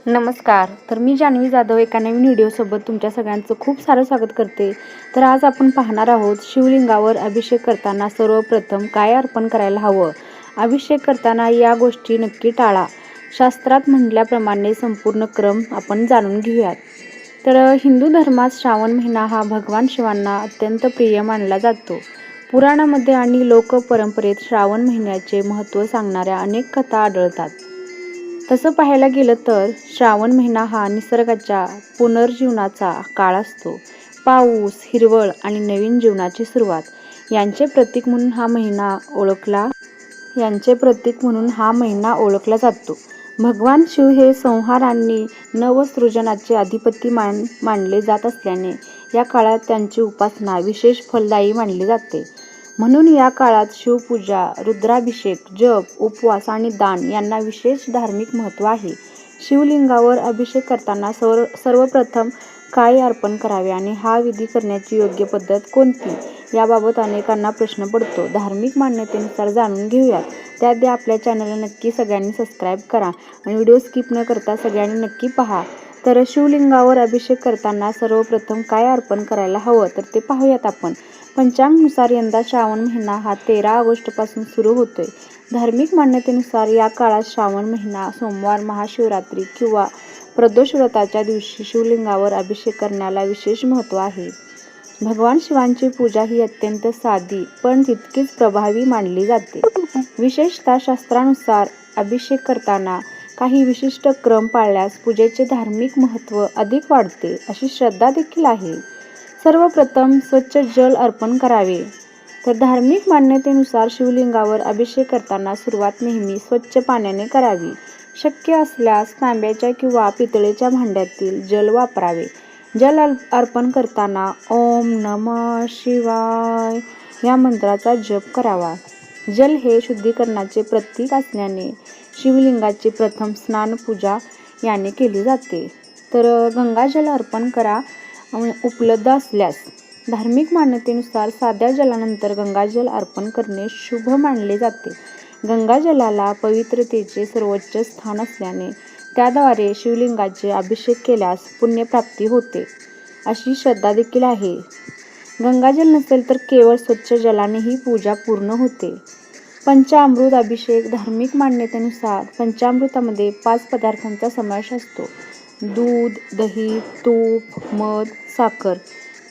नमस्कार. तर मी जान्हवी जाधव एका नवीन व्हिडिओसोबत तुमच्या सगळ्यांचं खूप सारं स्वागत करते. तर आज आपण पाहणार आहोत शिवलिंगावर अभिषेक करताना सर्वप्रथम काय अर्पण करायला हवं. अभिषेक करताना या गोष्टी नक्की टाळा. शास्त्रात म्हटल्याप्रमाणे संपूर्ण क्रम आपण जाणून घेऊयात. तर हिंदू धर्मात श्रावण महिना हा भगवान शिवांना अत्यंत प्रिय मानला जातो. पुराणामध्ये आणि लोकपरंपरेत श्रावण महिन्याचे महत्त्व सांगणाऱ्या अनेक कथा आढळतात. तसं पाहायला गेलं तर श्रावण महिना हा निसर्गाच्या पुनर्जीवनाचा काळ असतो. पाऊस, हिरवळ आणि नवीन जीवनाची सुरुवात यांचे प्रतीक म्हणून हा महिना ओळखला जातो. भगवान शिव हे संहार आणि नवसृजनाचे अधिपती मानले जात असल्याने या काळात त्यांची उपासना विशेष फलदायी मानली जाते. म्हणून या काळात शिवपूजा, रुद्राभिषेक, जप, उपवास आणि दान यांना विशेष धार्मिक महत्त्व आहे. शिवलिंगावर अभिषेक करताना सर्वप्रथम काय अर्पण करावे आणि हा विधी करण्याची योग्य पद्धत कोणती, याबाबत अनेकांना प्रश्न पडतो. धार्मिक मान्यतेनुसार जाणून घेऊयात. त्याआधी आपल्या चॅनलला नक्की सगळ्यांनी सबस्क्राईब करा आणि व्हिडिओ स्किप न करता सगळ्यांनी नक्की पहा. तर शिवलिंगावर अभिषेक करताना सर्वप्रथम काय अर्पण करायला हवं तर ते पाहूयात आपण. पंचांगानुसार यंदा श्रावण महिना हा 13 ऑगस्टपासून सुरू होतोय. धार्मिक मान्यतेनुसार या काळात श्रावण महिना सोमवार, महाशिवरात्री किंवा प्रदोष व्रताच्या दिवशी शिवलिंगावर अभिषेक करण्याला विशेष महत्त्व आहे. भगवान शिवांची पूजा ही अत्यंत साधी पण तितकीच प्रभावी मानली जाते. विशेषतः शास्त्रानुसार अभिषेक करताना काही विशिष्ट क्रम पाळल्यास पूजेचे धार्मिक महत्त्व अधिक वाढते, अशी श्रद्धा देखील आहे. सर्वप्रथम स्वच्छ जल अर्पण करावे. तर धार्मिक मान्यतेनुसार शिवलिंगावर अभिषेक करताना सुरुवात नेहमी स्वच्छ पाण्याने करावी. शक्य असल्यास तांब्याच्या किंवा पितळेच्या भांड्यातील जल वापरावे. जल अर्पण करताना ओम नमः शिवाय या मंत्राचा जप करावा. जल हे शुद्धीकरणाचे प्रतीक असल्याने शिवलिंगाची प्रथम स्नान पूजा याने केली जाते. तर गंगाजल अर्पण करा उपलब्ध असल्यास. धार्मिक मान्यतेनुसार साध्या जलानंतर गंगाजल अर्पण करणे शुभ मानले जाते. गंगाजलाला पवित्रतेचे सर्वोच्च स्थान असल्याने त्याद्वारे शिवलिंगाचे अभिषेक केल्यास पुण्यप्राप्ती होते, अशी श्रद्धा देखील आहे. गंगाजल नसेल तर केवळ स्वच्छ जलानेही पूजा पूर्ण होते. पंचामृत अभिषेक. धार्मिक मान्यतेनुसार पंचामृतामध्ये 5 पदार्थांचा समावेश असतो. दूध, दही, तूप, मध, साखर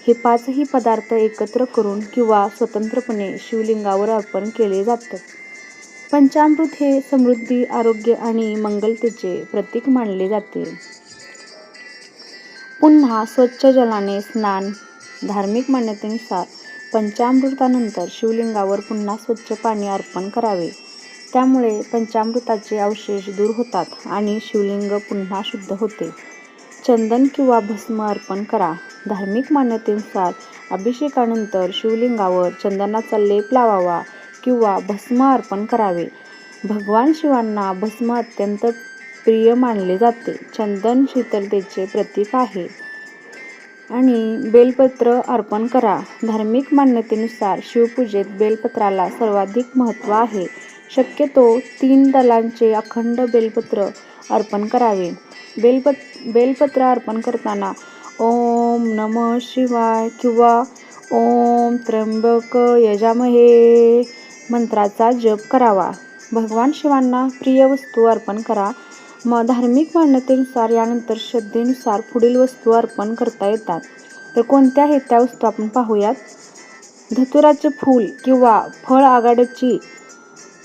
हे 5ही पदार्थ एकत्र करून किंवा स्वतंत्रपणे शिवलिंगावर अर्पण केले जातात. पंचामृत हे समृद्धी, आरोग्य आणि मंगलतेचे प्रतीक मानले जाते. पुन्हा स्वच्छ जलाने स्नान. धार्मिक मान्यतेनुसार पंचामृतानंतर शिवलिंगावर पुन्हा स्वच्छ पाणी अर्पण करावे. त्यामुळे पंचामृताचे अवशेष दूर होतात आणि शिवलिंग पुन्हा शुद्ध होते. चंदन किंवा भस्म अर्पण करा. धार्मिक मान्यतेनुसार अभिषेकानंतर शिवलिंगावर चंदनाचा लेप लावावा किंवा भस्म अर्पण करावे. भगवान शिवांना भस्म अत्यंत प्रिय मानले जाते. चंदन शीतलतेचे प्रतीक आहे. आणि बेलपत्र अर्पण करा. धार्मिक मान्यतेनुसार शिवपूजेत बेलपत्राला सर्वाधिक महत्त्व आहे. शक्यतो 3 दलांचे अखंड बेलपत्र अर्पण करावे. बेलपत्र अर्पण करताना ओम नमः शिवाय किंवा ओम त्र्यंबक यजामहे मंत्राचा जप करावा. भगवान शिवांना प्रिय वस्तू अर्पण करा. धार्मिक मान्यतेनुसार यानंतर श्रद्धेनुसार पुढील वस्तू अर्पण करता येतात. तर कोणत्या आहेत त्या वस्तू आपण पाहूयात. धतुराचे फूल किंवा फळ, आघाड्याची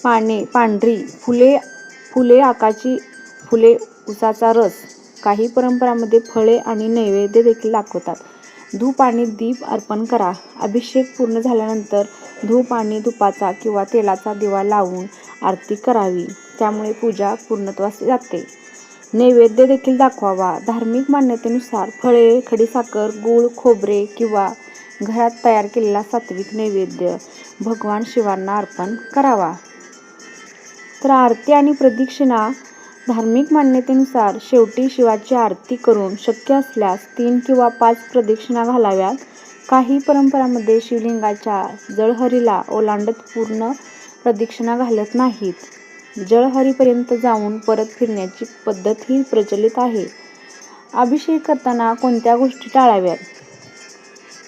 पाने, पांढरी फुले, आकाची फुले, उसाचा रस. काही परंपरांमध्ये फळे आणि नैवेद्य देखील दाखवतात. धूप आणि दीप अर्पण करा. अभिषेक पूर्ण झाल्यानंतर धूप आणि धुपाचा किंवा तेलाचा दिवा लावून आरती करावी. त्यामुळे पूजा पूर्णत्वास जाते. नैवेद्य देखील दाखवावा. धार्मिक मान्यतेनुसार फळे, खडीसाखर, गूळ, खोबरे किंवा घरात तयार केलेला सात्विक नैवेद्य भगवान शिवांना अर्पण करावा. तर आरती आणि प्रदक्षिणा. धार्मिक मान्यतेनुसार शेवटी शिवाची आरती करून शक्य असल्यास 3 किंवा 5 प्रदक्षिणा घालाव्यात. काही परंपरांमध्ये शिवलिंगाच्या जळहरीला ओलांडत पूर्ण प्रदक्षिणा घालत नाहीत. जळहरीपर्यंत जाऊन परत फिरण्याची पद्धतही प्रचलित आहे. अभिषेक करताना कोणत्या गोष्टी टाळाव्यात?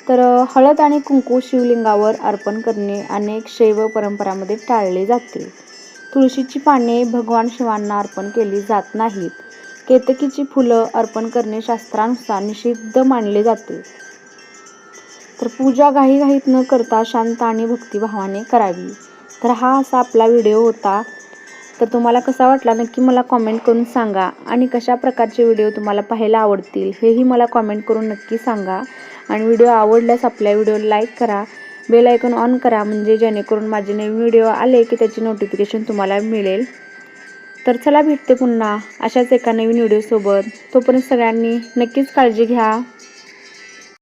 तर हळद आणि कुंकू शिवलिंगावर अर्पण करणे अनेक शैव परंपरांमध्ये टाळले जाते. तुळशीची पाने भगवान शिवांना अर्पण केली जात नाहीत. केतकीची फुलं अर्पण करणे शास्त्रानुसार निषिद्ध मानले जाते. तर पूजा घाईघाईत न करता शांत आणि भक्तिभावाने करावी. तर हा असा आपला व्हिडिओ होता. तर तुम्हाला कसा वाटला नक्की मला कॉमेंट करून सांगा आणि कशा प्रकारचे व्हिडिओ तुम्हाला पाहायला आवडतील हेही मला कॉमेंट करून नक्की सांगा. आणि व्हिडिओ आवडल्यास आपल्या व्हिडिओला लाईक करा, बेल आयकॉन ऑन करा, म्हणजे जेणेकरून माझे नवीन व्हिडिओ आले की त्याची नोटिफिकेशन तुम्हाला मिळेल. तर चला भेटते पुन्हा अशाच एका नवीन व्हिडिओसोबत. तोपर्यंत सगळ्यांनी नक्कीच काळजी घ्या.